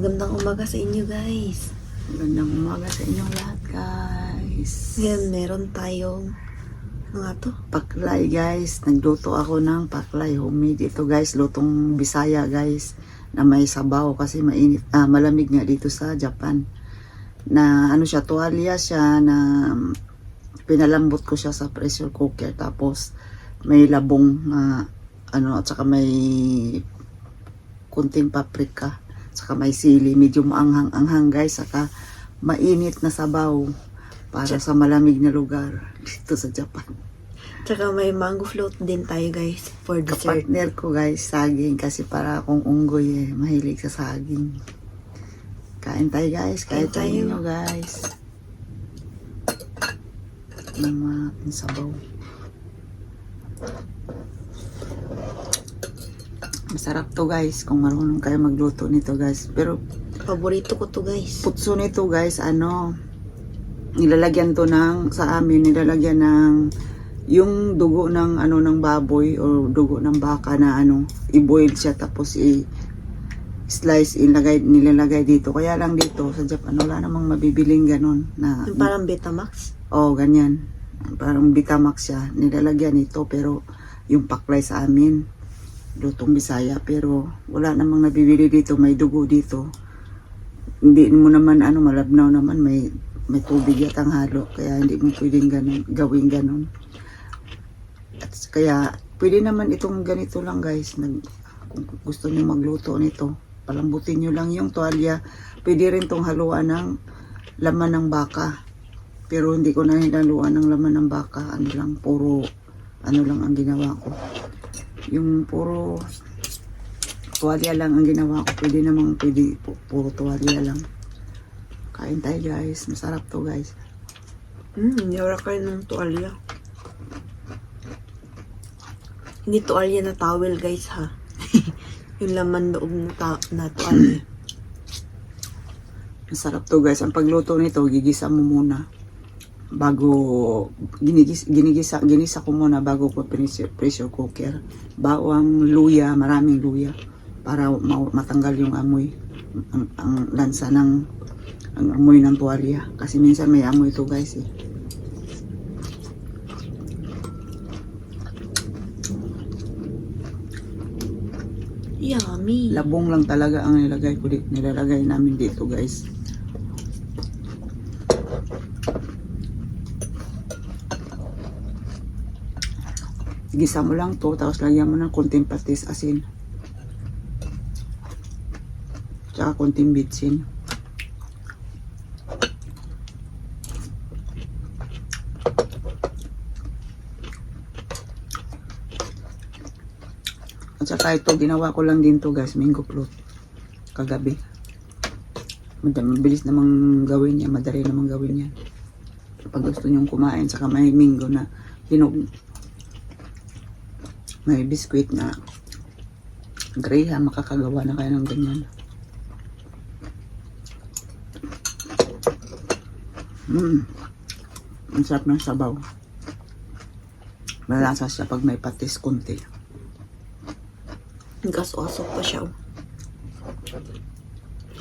Magandang umaga sa inyo guys. Magandang umaga sa inyong lahat, guys. Ngayon meron tayong mga to. Paklay, guys. Nagluto ako ng paklay. Homemade ito, guys. Lutong Bisaya, guys. Na may sabaw kasi mainit. Malamig nga dito sa Japan. Na ano siya, tuwalya siya na pinalambot ko siya sa pressure cooker. Tapos may labong at saka may kunting paprika. Saka may sili, medyo maanghang-anghang, guys. Saka mainit na sabaw para sa malamig na lugar dito sa Japan. Tsaka may mango float din tayo guys for dessert. Kapartner ko, guys, saging kasi para akong unggoy mahilig sa saging. Kain tayo, guys. Kain tayo, guys. Ng sabaw. Masarap to, guys, kung marunong kayo magluto nito, guys. Pero Paborito ko to guys. putso nito, guys, nilalagyan to sa amin, nilalagyan ng yung dugo ng ng baboy o dugo ng baka na i-boil siya tapos i-slice, nilalagay dito. Kaya lang dito sa Japan wala namang mabibiling ganun na Yung parang Betamax. ganyan. Parang Betamax siya. Nilalagyan ito pero yung paklay sa amin lutong Bisaya, pero wala namang nabibili dito, may dugo dito. Hindi mo naman malabnaw naman, may tubig yatang halo, kaya hindi mo pwedeng gawin ganun. At kaya pwede naman itong ganito lang, guys. Kung gusto niyo magluto nito, palambutin niyo lang yung tuwalya. Pwede rin tong haluan ng laman ng baka, pero hindi ko na hinaluan ng laman ng baka. Puro lang ang ginawa ko. Yung puro tuwalya lang ang ginawa ko. Pwede puro tuwalya lang. Kain tayo, guys. Masarap to, guys. Yara kayo ng tuwalya. Hindi tuwalya na towel guys ha. Yung laman loob na tuwalya. Masarap to, guys. Ang pagluto nito, gigisa mo muna. Bago ginisa ko muna bago ko pressure cooker. Bawang luya, maraming luya para matanggal yung amoy, ang lansa ng ang amoy ng tuwalya. Kasi minsan may amoy ito, guys Yummy. Labong lang talaga ang nilalagay namin dito, guys. Gisa mo lang to, tapos lagyan mo ng konting patis asin. Tsaka konting bitsin. At saka ito, ginawa ko lang din to, guys, mango float. Kagabi. Mabilis namang gawin yan, madali namang gawin yan. Pag gusto nyong kumain, saka may mango na hinog. May biskwit na Graham, makakagawa na kayo ng ganyan. Ang sarap ng sabaw. Malasa siya pag may patis konti. Gas-asok pa siya.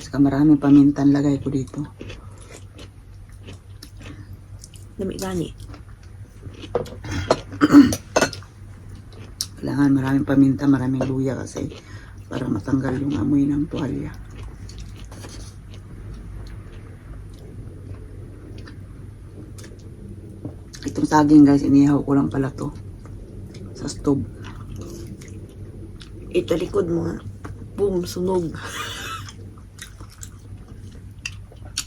Saka maraming pamintan lagay ko dito. Dami gani. Kailangan maraming paminta, maraming luya kasi para matanggal yung amoy ng tuwalya. Itong saging, guys, inihaw ko lang pala to sa stove. Italikod mo nga. Boom, sunog.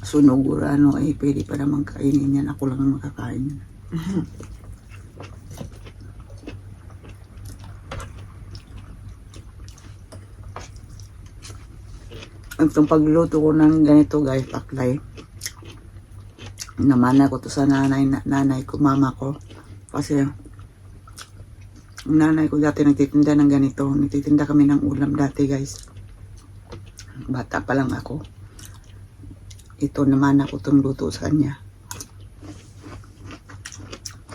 Sunog o pwede pa naman kainin yan. Ako lang ang makakain. Itong pagluto ko ng ganito, guys, paklay. Namana ko to sa nanay ko, mama ko. Kasi ang nanay ko dati nagtitinda ng ganito. Nagtitinda kami ng ulam dati, guys. Bata pa lang ako. Ito naman ako itong luto sa kanya.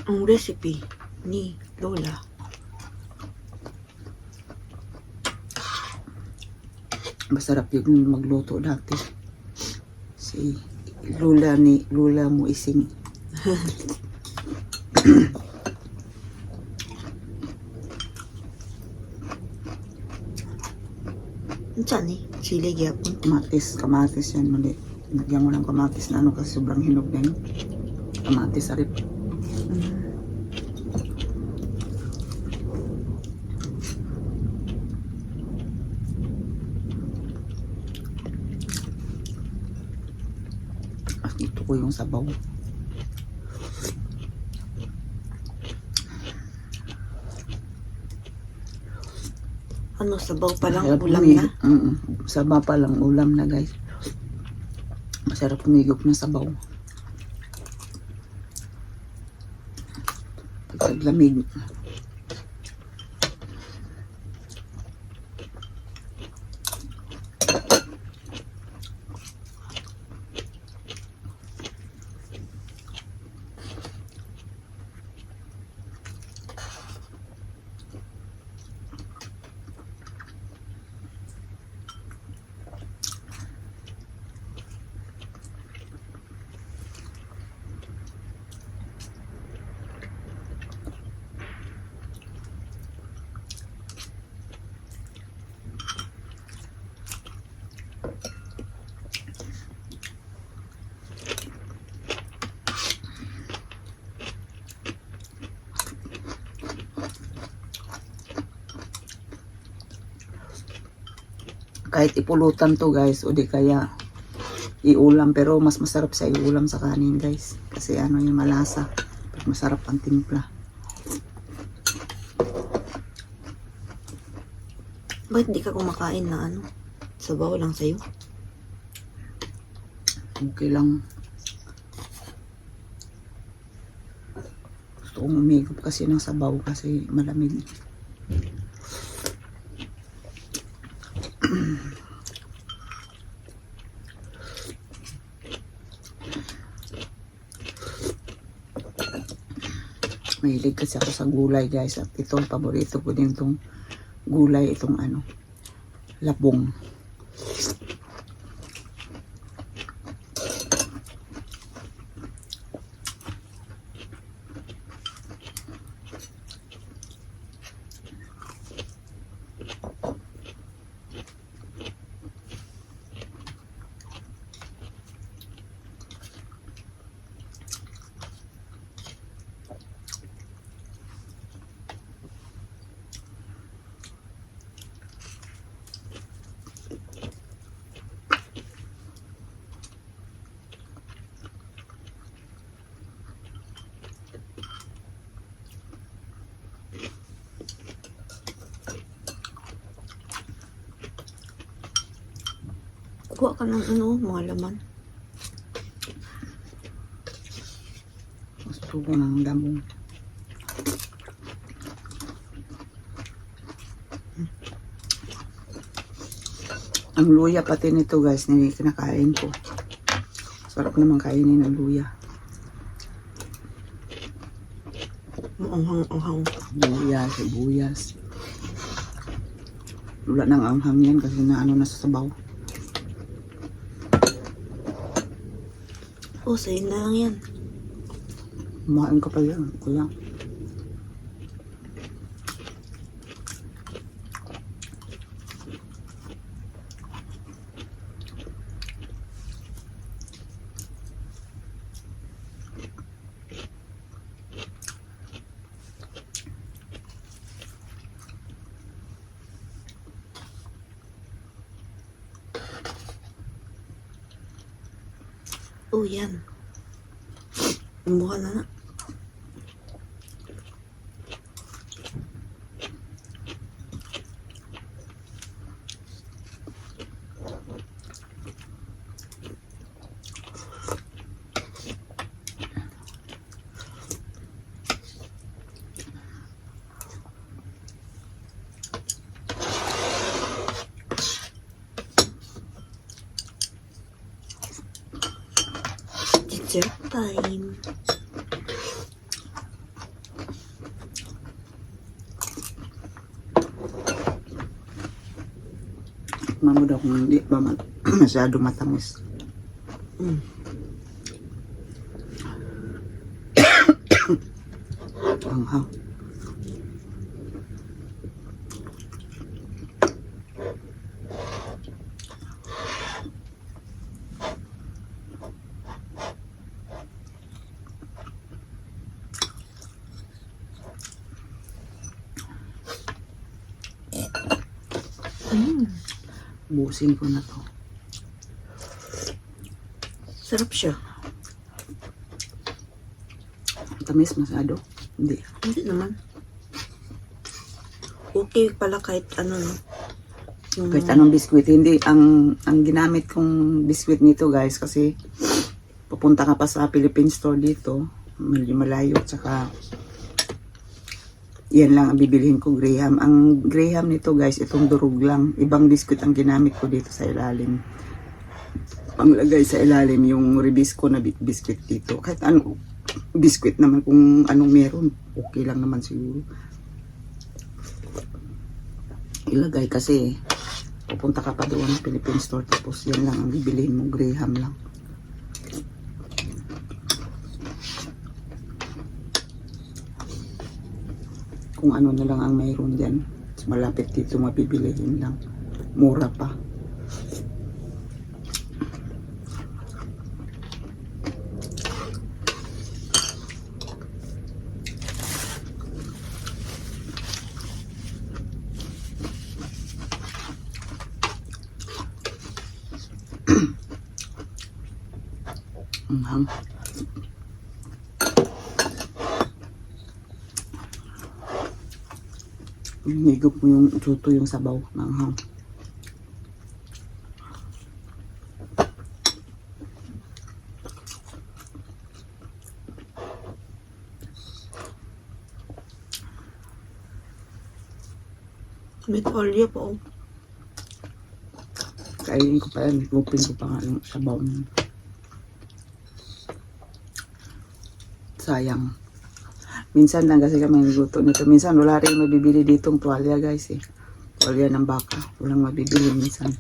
Ang recipe ni Lola. Masarap yung magluto dati. Si Lula mo ising. Ano saan eh? Sili gyapon. Kamatis yan mali. Nagyan mo ng kamatis na ano kasi sobrang hinog na yun. Kamatis sarip. Ito ko yung sabaw. Ano, sabaw pa lang, Masarap ulam humigop. na? Sabaw pa lang, ulam na guys. Masarap humigop ng sabaw. Pagkaglamig. Kahit ipulutan to guys, o di kaya iulam, pero mas masarap sa iulam sa kanin guys. Kasi ano yung malasa, masarap ang timpla. Bakit di ka kumakain na ano? Sabaw lang sa'yo? Okay lang. Gusto kong umigop kasi ng sabaw kasi malamig. Mahilig kasi ako sa gulay guys, at ito paborito ko din itong gulay, itong ano, labong. Kuha ka ng ano, mga laman. Gusto ko ng labong. Ang luya pati nito guys, kinakain ko. Sarap naman kainin ng luya. Anghang-anghang. Luya, sibuyas. Wala nang anghang yan kasi na ano na sa sabaw. Oh, sa'yo na lang yan. Kumain ka pa yan, kuya. Oh, yan. Umbuka na na. Dessert time. Tikman mo daw kung hindi ba masyado matamis. Mm. Anghang. Busin ko na to. Sarap siya. Tamis masyado? Hindi. Hindi naman. Okay pala kahit ano, no? Yung, Kahit anong biskwit, hindi. Ang ginamit kong biskwit nito guys, kasi pupunta ka pa sa Philippine store dito, malayo, tsaka yan lang ang bibilihin ko, Graham. Ang Graham nito guys, itong durog lang. Ibang biskwit ang ginamit ko dito sa ilalim. Panglagay sa ilalim yung Ribisco na biskwit dito. Kahit anong biskwit naman, kung anong meron, okay lang naman siguro. Ilagay kasi pupunta ka pa doon sa Philippine store, tapos yan lang ang bibilihin mo, Graham lang. Kung ano na lang ang mayroon dyan, malapit dito mabibilihin lang, mura pa. Anghang. Higop mo yung tuto yung sabaw. Anghang. may tuwalya pa, oh. Kainin ko pa yan. Higupin ko pa nga yung sabaw niya. Sayang. Minsan lang kasi kami nagluto nito. Minsan wala rin mabibili ditong tuwalya guys eh. Tuwalya ng baka. Walang mabibili minsan.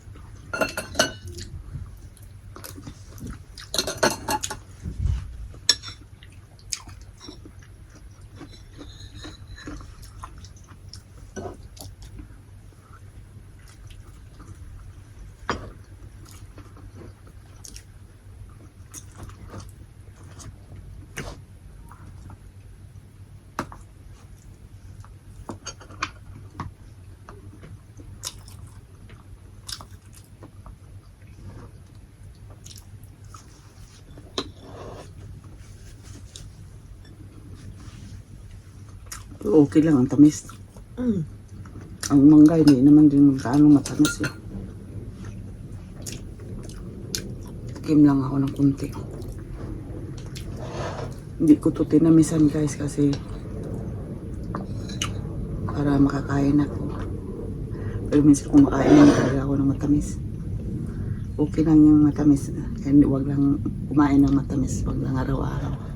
Okay lang ang tamis. Mm. Ang mangga hindi naman din magkaano matamis eh. Tikim lang ako ng kunti. Hindi ko to tinamisan guys kasi para makakain ako. Pero minsan kung makain naman talaga ako ng matamis. Okay lang yung matamis. Kaya wag lang kumain ng matamis. Wag lang araw-araw.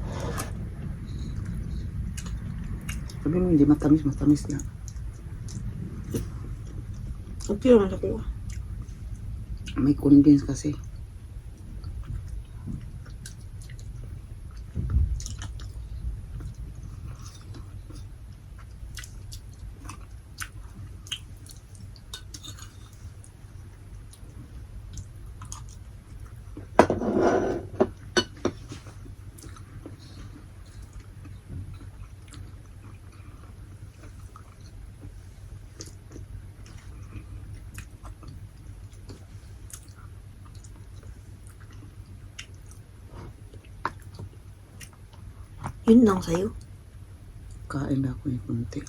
Sabi mo hindi matamis, matamis lang. Okay naman ako. May condense kasi. Yun lang sa'yo. Kain ako yung kunti.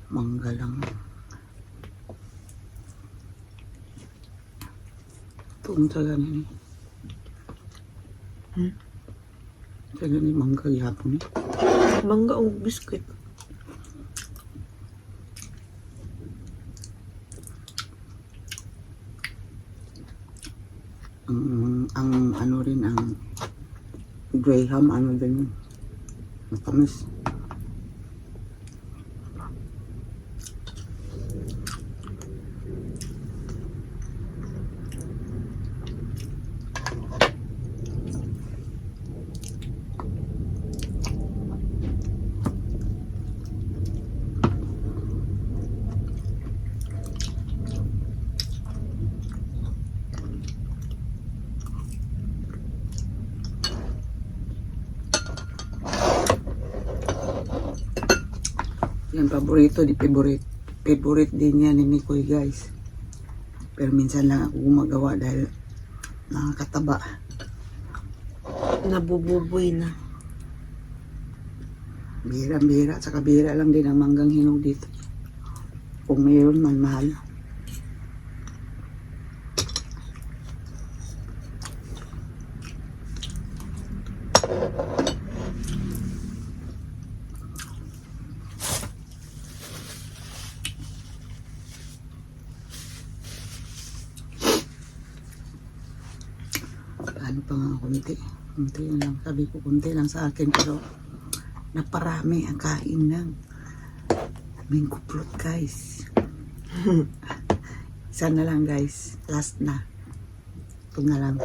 Mangga lang. Itong taga ni. Taga ni mangga yapon. Mangga o biskuit. Ang ano rin ang Graham, ano din yun. Matamis. Yan, paborito, di favorite. Favorite din yan ni Mikoy, guys. Pero minsan lang ako gumagawa dahil nakakataba. Nabububoy na. Bira-bira, saka bira lang din ang manggang hinog dito. Kung mayroon man, mahal. Paano pa nga kunti? Kunti lang. Sabi ko kunti lang sa akin pero naparami ang kain ng aming kuplot, guys. Isa na lang, guys. Last na. Ito na lang.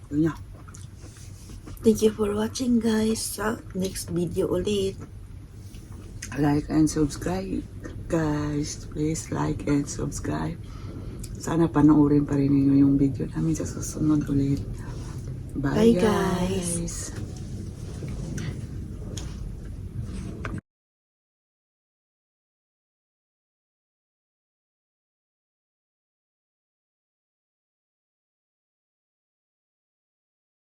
Yun niya. Thank you for watching, guys. Sa next video ulit. Like and subscribe, guys. Please like and subscribe. Sana panoorin pa rin ninyo yung video namin sa susunod ulit. Bye, Bye, guys. guys.